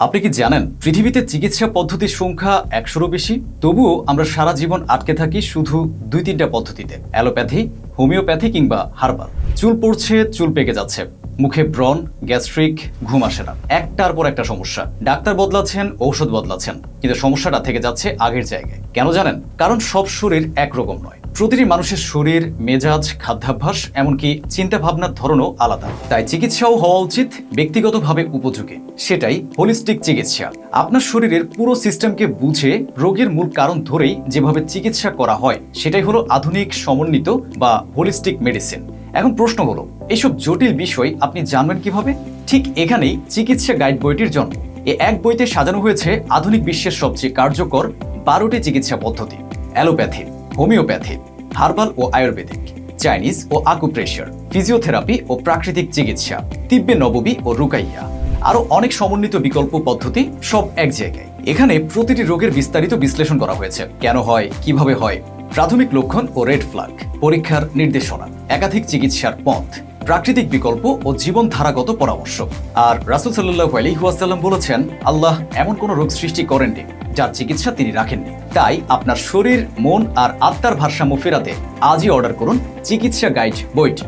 আপনি কি জানেন পৃথিবীতে চিকিৎসা পদ্ধতির সংখ্যা ১০০রও বেশি, তবুও আমরা সারা জীবন আটকে থাকি শুধু ২-৩টা পদ্ধতিতে, অ্যালোপ্যাথি, হোমিওপ্যাথি কিংবা হার্বাল। চুল পড়ছে, চুল পেকে যাচ্ছে, মুখে ব্রণ, গ্যাস্ট্রিক, ঘুম আসে না, একটার পর একটা সমস্যা। ডাক্তার বদলাচ্ছেন, ঔষধ বদলাচ্ছেন, কিন্তু সমস্যাটা থেকে যাচ্ছে আগের জায়গায়। কেন জানেন? কারণ সব শরীর একরকম নয়। প্রতিটি মানুষের শরীর, মেজাজ, খাদ্যাভ্যাস, এমনকি চিন্তা ভাবনার ধরনও আলাদা। তাই চিকিৎসাও হওয়া উচিত ব্যক্তিগতভাবে উপযোগী। সেটাই হোলিস্টিক চিকিৎসা। আপনার শরীরের পুরো সিস্টেমকে বুঝে রোগের মূল কারণ ধরেই যেভাবে চিকিৎসা করা হয়, সেটাই হলো আধুনিক সমন্বিত বা হোলিস্টিক মেডিসিন। এখন প্রশ্ন হলো, এইসব জটিল বিষয় আপনি জানবেন কিভাবে? ঠিক এখানেই চিকিৎসা গাইড বইটির জন্ম। এক বইতে সাজানো হয়েছে আধুনিক বিশ্বের সবচেয়ে কার্যকর 12টি চিকিৎসা পদ্ধতি: অ্যালোপ্যাথি, হোমিওপ্যাথি, হার্বাল ও আয়ুর্বেদিক, চাইনিজ ও আকুপ্রেশার, ফিজিওথেরাপি ও প্রাকৃতিক চিকিৎসা, তিব্বে নববী ও রুকাইয়া, আরও অনেক সমন্বিত বিকল্প পদ্ধতি, সব এক জায়গায়। এখানে প্রতিটি রোগের বিস্তারিত বিশ্লেষণ করা হয়েছে। কেন হয়, কিভাবে হয়, প্রাথমিক লক্ষণ ও রেড ফ্ল্যাগ, পরীক্ষার নির্দেশনা, একাধিক চিকিৎসার পথ, প্রাকৃতিক বিকল্প ও জীবনধারাগত পরামর্শ। আর রাসূল সাল্লাল্লাহু আলাইহি ওয়াসাল্লাম বলেছেন, আল্লাহ এমন কোনো রোগ সৃষ্টি করেননি যার চিকিৎসা তিনি রাখেননি। তাই আপনার শরীর, মন আর আত্মার ভারসাম্য ফেরাতে আজই অর্ডার করুন চিকিৎসা গাইড বইটি।